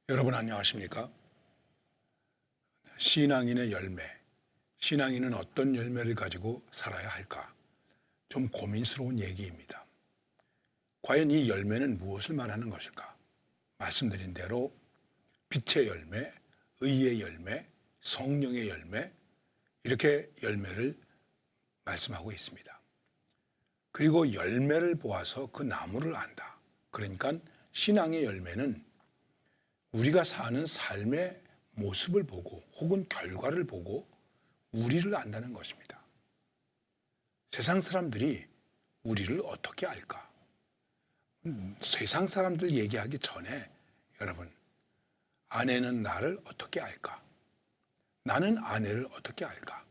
여러분 안녕하십니까? 신앙인의 열매, 신앙인은 어떤 열매를 가지고 살아야 할까? 좀 고민스러운 얘기입니다. 과연 이 열매는 무엇을 말하는 것일까? 말씀드린 대로 빛의 열매, 의의 열매, 성령의 열매, 이렇게 열매를 말씀하고 있습니다. 그리고 열매를 보아서 그 나무를 안다. 그러니까 신앙의 열매는 우리가 사는 삶의 모습을 보고 혹은 결과를 보고 우리를 안다는 것입니다. 세상 사람들이 우리를 어떻게 알까? 세상 사람들 얘기하기 전에 여러분, 아내는 나를 어떻게 알까? 나는 아내를 어떻게 알까?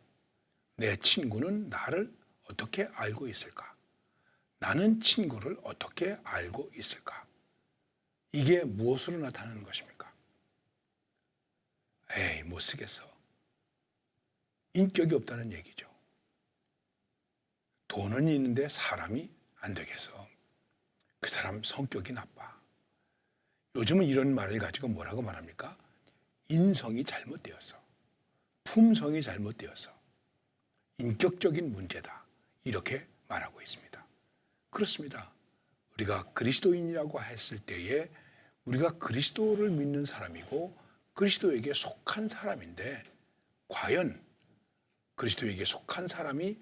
내 친구는 나를 어떻게 알고 있을까? 나는 친구를 어떻게 알고 있을까? 이게 무엇으로 나타나는 것입니까? 에이, 못 쓰겠어. 인격이 없다는 얘기죠. 돈은 있는데 사람이 안 되겠어. 그 사람 성격이 나빠. 요즘은 이런 말을 가지고 뭐라고 말합니까? 인성이 잘못되었어. 품성이 잘못되었어. 인격적인 문제다. 이렇게 말하고 있습니다. 그렇습니다. 우리가 그리스도인이라고 했을 때에 우리가 그리스도를 믿는 사람이고 그리스도에게 속한 사람인데 과연 그리스도에게 속한 사람이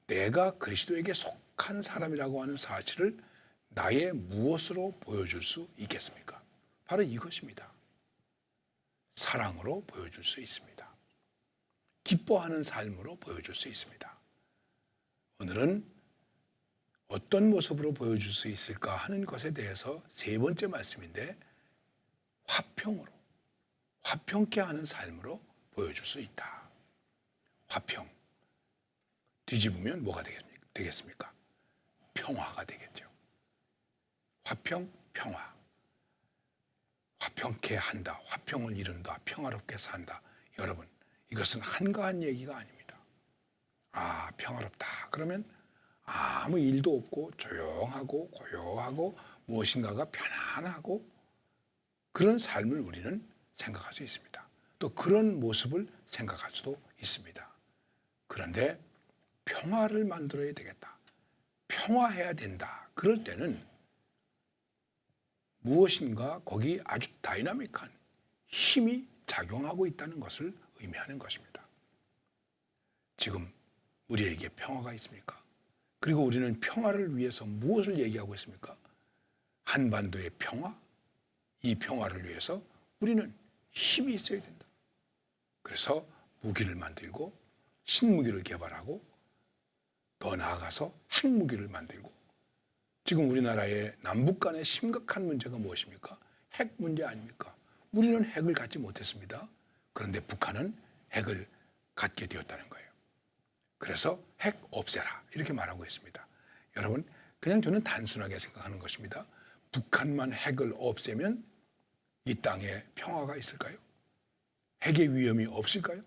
내가 그리스도에게 속한 사람이라고 하는 사실을 나의 무엇으로 보여줄 수 있겠습니까? 바로 이것입니다. 사랑으로 보여줄 수 있습니다. 기뻐하는 삶으로 보여줄 수 있습니다. 오늘은 어떤 모습으로 보여줄 수 있을까 하는 것에 대해서 세 번째 말씀인데 화평으로, 화평케 하는 삶으로 보여줄 수 있다. 화평. 뒤집으면 뭐가 되겠습니까? 평화가 되겠죠. 화평, 평화. 화평케 한다. 화평을 이룬다. 평화롭게 산다. 여러분, 이것은 한가한 얘기가 아닙니다. 아, 평화롭다. 그러면 아무 일도 없고 조용하고 고요하고 무엇인가가 편안하고 그런 삶을 우리는 생각할 수 있습니다. 또 그런 모습을 생각할 수도 있습니다. 그런데 평화를 만들어야 되겠다. 평화해야 된다. 그럴 때는 무엇인가 거기 아주 다이나믹한 힘이 작용하고 있다는 것을 의미하는 것입니다. 지금 우리에게 평화가 있습니까? 그리고 우리는 평화를 위해서 무엇을 얘기하고 있습니까? 한반도의 평화? 이 평화를 위해서 우리는 힘이 있어야 된다. 그래서 무기를 만들고 신무기를 개발하고 더 나아가서 핵무기를 만들고 지금 우리나라의 남북 간의 심각한 문제가 무엇입니까? 핵 문제 아닙니까? 우리는 핵을 갖지 못했습니다. 그런데 북한은 핵을 갖게 되었다는 거예요. 그래서 핵 없애라 이렇게 말하고 있습니다. 여러분, 그냥 저는 단순하게 생각하는 것입니다. 북한만 핵을 없애면 이 땅에 평화가 있을까요? 핵의 위험이 없을까요?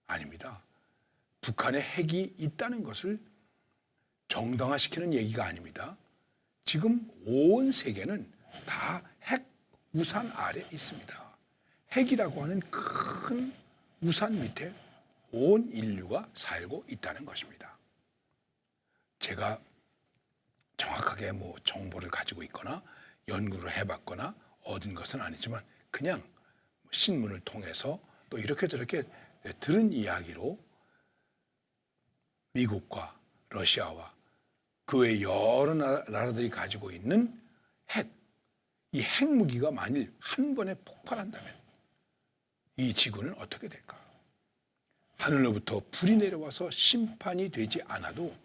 아닙니다. 북한에 핵이 있다는 것을 정당화시키는 얘기가 아닙니다. 지금 온 세계는 다 핵 우산 아래 있습니다. 핵이라고 하는 큰 우산 밑에 온 인류가 살고 있다는 것입니다. 제가 정확하게 정보를 가지고 있거나 연구를 해봤거나 얻은 것은 아니지만 그냥 신문을 통해서 또 이렇게 저렇게 들은 이야기로 미국과 러시아와 그 외 여러 나라들이 가지고 있는 핵, 이 핵무기가 만일 한 번에 폭발한다면 이 지구는 어떻게 될까? 하늘로부터 불이 내려와서 심판이 되지 않아도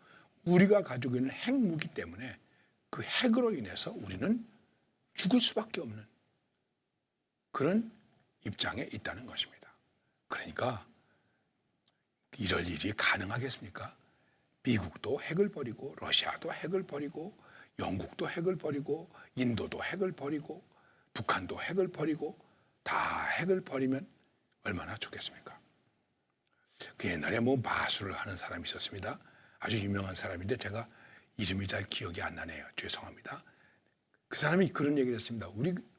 우리가 가지고 있는 핵무기 때문에 그 핵으로 인해서 우리는 죽을 수밖에 없는 그런 입장에 있다는 것입니다. 그러니까 이럴 일이 가능하겠습니까? 미국도 핵을 버리고 러시아도 핵을 버리고 영국도 핵을 버리고 인도도 핵을 버리고 북한도 핵을 버리고 다 핵을 버리면 얼마나 좋겠습니까? 그 옛날에 마술을 하는 사람이 있었습니다. 아주 유명한 사람인데 제가 이름이 잘 기억이 안 나네요. 죄송합니다. 그 사람이 그런 얘기를 했습니다.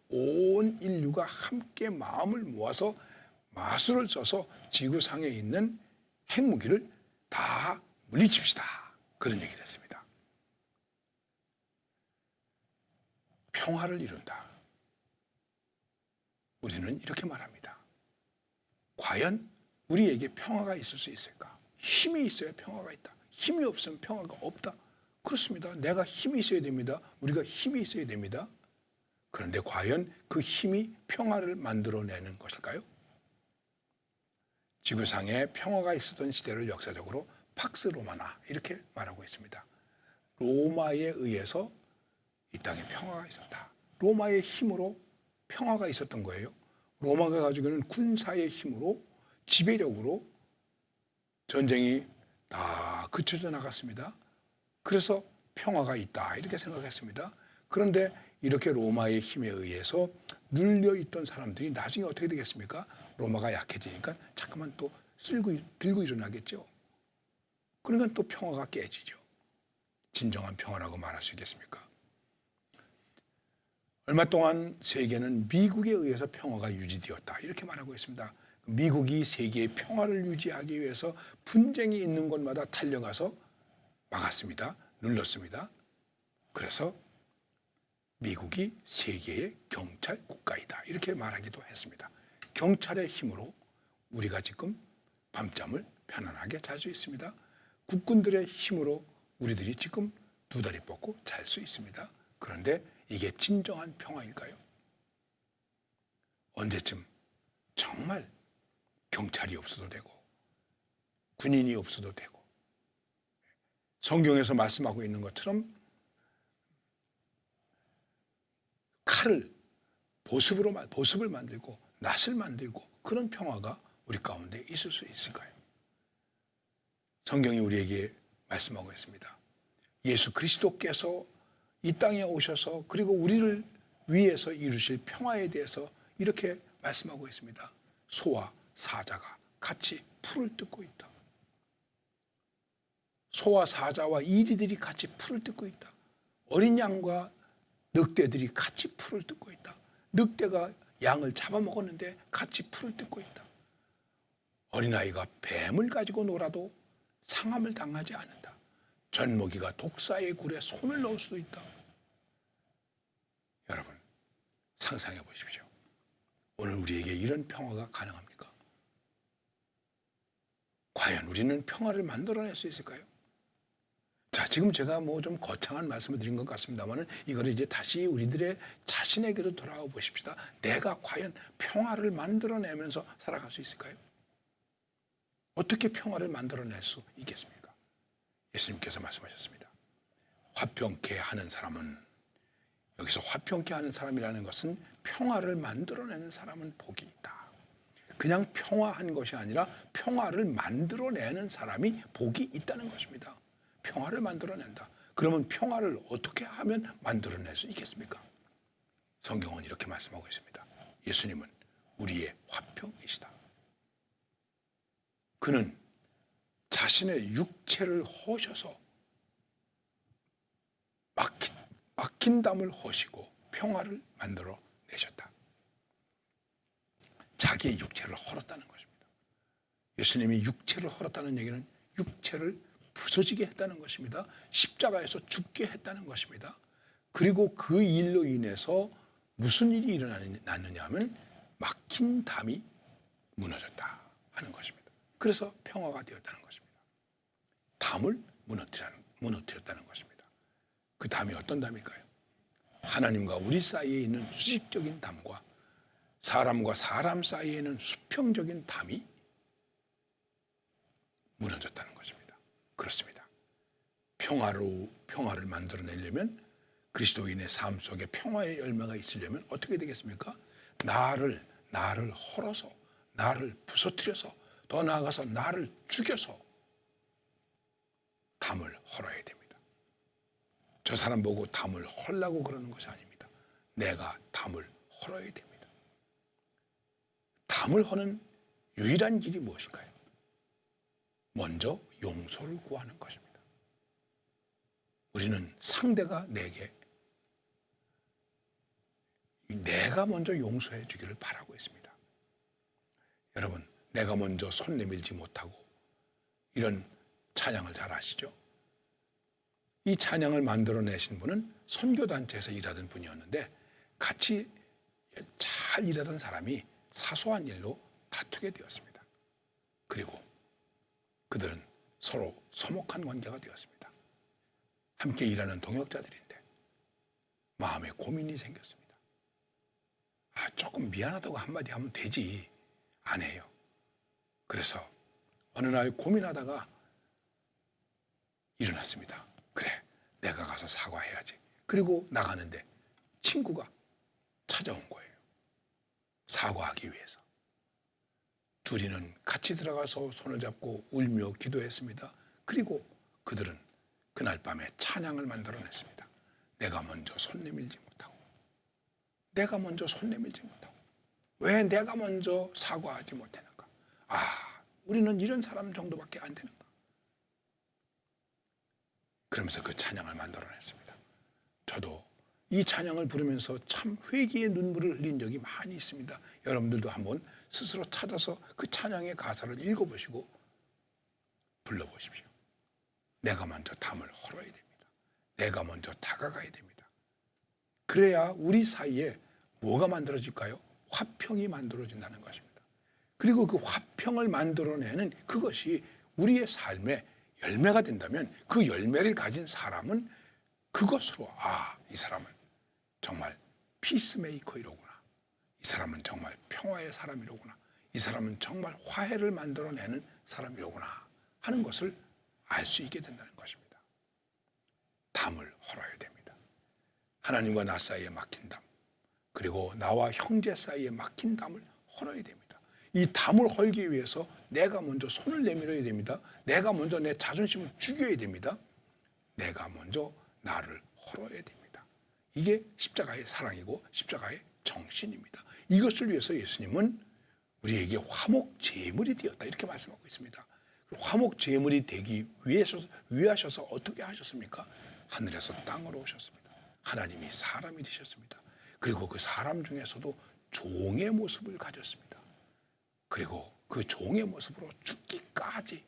온 인류가 함께 마음을 모아서 마술을 써서 지구상에 있는 핵무기를 다 물리칩시다. 그런 얘기를 했습니다. 평화를 이룬다. 우리는 이렇게 말합니다. 과연 우리에게 평화가 있을 수 있을까? 힘이 있어야 평화가 있다. 힘이 없으면 평화가 없다. 그렇습니다. 내가 힘이 있어야 됩니다. 우리가 힘이 있어야 됩니다. 그런데 과연 그 힘이 평화를 만들어내는 것일까요? 지구상에 평화가 있었던 시대를 역사적으로 팍스 로마나 이렇게 말하고 있습니다. 로마에 의해서 이 땅에 평화가 있었다. 로마의 힘으로 평화가 있었던 거예요. 로마가 가지고 있는 군사의 힘으로 지배력으로 전쟁이 다 그쳐져 나갔습니다. 그래서 평화가 있다 이렇게 생각했습니다. 그런데 이렇게 로마의 힘에 의해서 눌려있던 사람들이 나중에 어떻게 되겠습니까? 로마가 약해지니까 자꾸만 또 들고 일어나겠죠. 그러면 또 평화가 깨지죠. 진정한 평화라고 말할 수 있겠습니까? 얼마 동안 세계는 미국에 의해서 평화가 유지되었다 이렇게 말하고 있습니다. 미국이 세계의 평화를 유지하기 위해서 분쟁이 있는 곳마다 달려가서 막았습니다. 눌렀습니다. 그래서 미국이 세계의 경찰 국가이다 이렇게 말하기도 했습니다. 경찰의 힘으로 우리가 지금 밤잠을 편안하게 잘 수 있습니다. 국군들의 힘으로 우리들이 지금 두 다리 뻗고 잘 수 있습니다. 그런데 이게 진정한 평화일까요? 언제쯤 정말 경찰이 없어도 되고 군인이 없어도 되고 성경에서 말씀하고 있는 것처럼 칼을 보습을 만들고 낫을 만들고 그런 평화가 우리 가운데 있을 수 있을까요? 성경이 우리에게 말씀하고 있습니다. 예수 그리스도께서 이 땅에 오셔서 그리고 우리를 위해서 이루실 평화에 대해서 이렇게 말씀하고 있습니다. 소와 사자가 같이 풀을 뜯고 있다. 소와 사자와 이리들이 같이 풀을 뜯고 있다. 어린 양과 늑대들이 같이 풀을 뜯고 있다. 늑대가 양을 잡아먹었는데 같이 풀을 뜯고 있다. 어린아이가 뱀을 가지고 놀아도 상함을 당하지 않는다. 젖먹이가 독사의 굴에 손을 넣을 수도 있다. 여러분 상상해 보십시오. 오늘 우리에게 이런 평화가 가능합니까? 과연 우리는 평화를 만들어낼 수 있을까요? 자, 지금 제가 뭐 좀 거창한 말씀을 드린 것 같습니다만은 이거를 이제 다시 우리들의 자신에게로 돌아와 보십시다. 내가 과연 평화를 만들어내면서 살아갈 수 있을까요? 어떻게 평화를 만들어낼 수 있겠습니까? 예수님께서 말씀하셨습니다. 화평케 하는 사람은, 여기서 화평케 하는 사람이라는 것은 평화를 만들어내는 사람은 복이 있다. 그냥 평화한 것이 아니라 평화를 만들어내는 사람이 복이 있다는 것입니다. 평화를 만들어낸다. 그러면 평화를 어떻게 하면 만들어낼 수 있겠습니까? 성경은 이렇게 말씀하고 있습니다. 예수님은 우리의 화평이시다. 그는 자신의 육체를 허셔서 막힌 담을 허시고 평화를 만들어 내셨다. 자기의 육체를 헐었다는 것입니다. 예수님이 육체를 헐었다는 얘기는 육체를 부서지게 했다는 것입니다. 십자가에서 죽게 했다는 것입니다. 그리고 그 일로 인해서 무슨 일이 일어났느냐 하면 막힌 담이 무너졌다 하는 것입니다. 그래서 평화가 되었다는 것입니다. 담을 무너뜨렸다는 것입니다. 그 담이 어떤 담일까요? 하나님과 우리 사이에 있는 수직적인 담과 사람과 사람 사이에 있는 수평적인 담이 무너졌다는 것입니다. 그렇습니다. 평화를 만들어내려면 그리스도인의 삶 속에 평화의 열매가 있으려면 어떻게 되겠습니까? 나를 헐어서 나를 부서뜨려서 더 나아가서 나를 죽여서 담을 헐어야 됩니다. 저 사람 보고 담을 헐라고 그러는 것이 아닙니다. 내가 담을 헐어야 됩니다. 담을 허는 유일한 길이 무엇일까요? 먼저 용서를 구하는 것입니다. 우리는 상대가 내게 내가 먼저 용서해 주기를 바라고 있습니다. 여러분, 내가 먼저 손 내밀지 못하고 이런 찬양을 잘 아시죠? 이 찬양을 만들어내신 분은 선교단체에서 일하던 분이었는데 같이 잘 일하던 사람이 사소한 일로 다투게 되었습니다. 그리고 그들은 서로 서먹한 관계가 되었습니다. 함께 일하는 동역자들인데 마음에 고민이 생겼습니다. 조금 미안하다고 한마디 하면 되지. 안 해요. 그래서 어느 날 고민하다가 일어났습니다. 그래, 내가 가서 사과해야지. 그리고 나가는데 친구가 찾아온 거예요. 사과하기 위해서. 둘이는 같이 들어가서 손을 잡고 울며 기도했습니다. 그리고 그들은 그날 밤에 찬양을 만들어냈습니다. 내가 먼저 손 내밀지 못하고, 내가 먼저 손 내밀지 못하고, 왜 내가 먼저 사과하지 못했는가? 우리는 이런 사람 정도밖에 안 되는가? 그러면서 그 찬양을 만들어냈습니다. 저도 이 찬양을 부르면서 참 회개의 눈물을 흘린 적이 많이 있습니다. 여러분들도 한번 스스로 찾아서 그 찬양의 가사를 읽어보시고 불러보십시오. 내가 먼저 담을 헐어야 됩니다. 내가 먼저 다가가야 됩니다. 그래야 우리 사이에 뭐가 만들어질까요? 화평이 만들어진다는 것입니다. 그리고 그 화평을 만들어내는 그것이 우리의 삶의 열매가 된다면 그 열매를 가진 사람은 그것으로 이 사람은 정말 피스메이커이로구나. 이 사람은 정말 평화의 사람이로구나. 이 사람은 정말 화해를 만들어내는 사람이로구나 하는 것을 알 수 있게 된다는 것입니다. 담을 헐어야 됩니다. 하나님과 나 사이에 막힌 담, 그리고 나와 형제 사이에 막힌 담을 헐어야 됩니다. 이 담을 헐기 위해서 내가 먼저 손을 내밀어야 됩니다. 내가 먼저 내 자존심을 죽여야 됩니다. 내가 먼저 나를 헐어야 됩니다. 이게 십자가의 사랑이고 십자가의 정신입니다. 이것을 위해서 예수님은 우리에게 화목 제물이 되었다 이렇게 말씀하고 있습니다. 화목 제물이 되기 위하셔서 어떻게 하셨습니까? 하늘에서 땅으로 오셨습니다. 하나님이 사람이 되셨습니다. 그리고 그 사람 중에서도 종의 모습을 가졌습니다. 그리고 그 종의 모습으로 죽기까지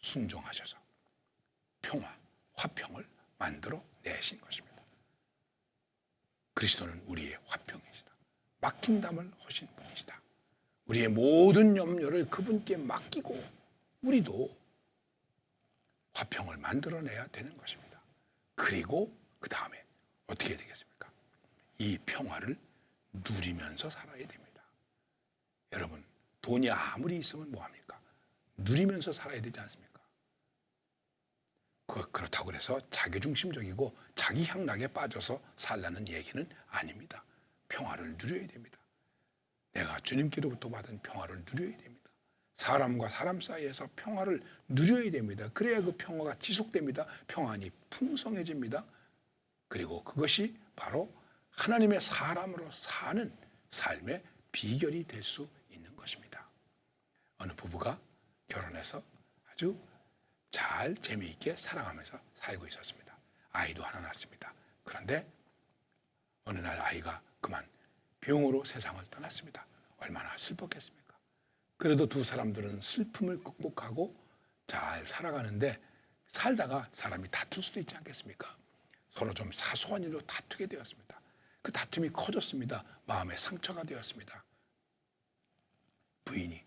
순종하셔서 평화, 화평을 만들어 내신 것입니다. 그리스도는 우리의 화평이시다. 막힌 담을 허신 분이시다. 우리의 모든 염려를 그분께 맡기고 우리도 화평을 만들어내야 되는 것입니다. 그리고 그 다음에 어떻게 되겠습니까? 이 평화를 누리면서 살아야 됩니다. 여러분, 돈이 아무리 있으면 뭐합니까? 누리면서 살아야 되지 않습니까? 그렇다고 해서 자기중심적이고 자기 향락에 빠져서 살라는 얘기는 아닙니다. 평화를 누려야 됩니다. 내가 주님께로부터 받은 평화를 누려야 됩니다. 사람과 사람 사이에서 평화를 누려야 됩니다. 그래야 그 평화가 지속됩니다. 평안이 풍성해집니다. 그리고 그것이 바로 하나님의 사람으로 사는 삶의 비결이 될 수 있는 것입니다. 어느 부부가 결혼해서 아주 잘 재미있게 사랑하면서 살고 있었습니다. 아이도 하나 낳았습니다. 그런데 어느 날 아이가 그만 병으로 세상을 떠났습니다. 얼마나 슬펐겠습니까? 그래도 두 사람들은 슬픔을 극복하고 잘 살아가는데 살다가 사람이 다툴 수도 있지 않겠습니까? 서로 좀 사소한 일로 다투게 되었습니다. 그 다툼이 커졌습니다. 마음에 상처가 되었습니다. 부인이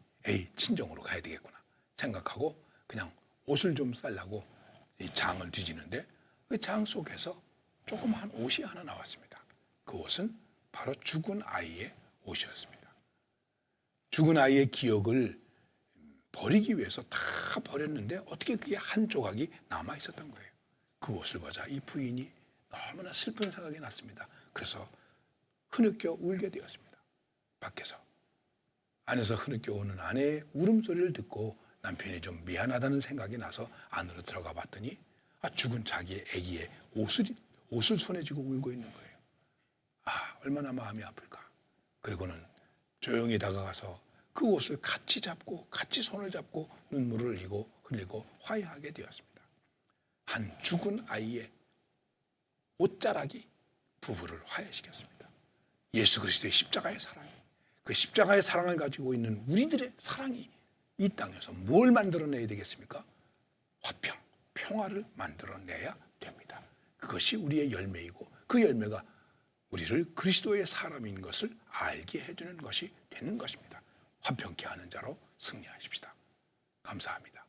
친정으로 가야 되겠구나 생각하고 그냥 옷을 좀 싸려고 이 장을 뒤지는데 그 장 속에서 조그마한 옷이 하나 나왔습니다. 그 옷은 바로 죽은 아이의 옷이었습니다. 죽은 아이의 기억을 버리기 위해서 다 버렸는데 어떻게 그게 한 조각이 남아 있었던 거예요. 그 옷을 보자 이 부인이 너무나 슬픈 생각이 났습니다. 그래서 흐느껴 울게 되었습니다. 밖에서. 안에서 흐느껴 우는 아내의 울음소리를 듣고 남편이 좀 미안하다는 생각이 나서 안으로 들어가 봤더니 죽은 자기의 아기의 옷을 손에 쥐고 울고 있는 거예요. 얼마나 마음이 아플까. 그리고는 조용히 다가가서 그 옷을 같이 잡고 같이 손을 잡고 눈물을 흘리고 화해하게 되었습니다. 한 죽은 아이의 옷자락이 부부를 화해시켰습니다. 예수 그리스도의 십자가의 사랑이, 그 십자가의 사랑을 가지고 있는 우리들의 사랑이 이 땅에서 뭘 만들어내야 되겠습니까? 화평, 평화를 만들어내야 됩니다. 그것이 우리의 열매이고 그 열매가 우리를 그리스도의 사람인 것을 알게 해주는 것이 되는 것입니다. 화평케 하는 자로 승리하십시다. 감사합니다.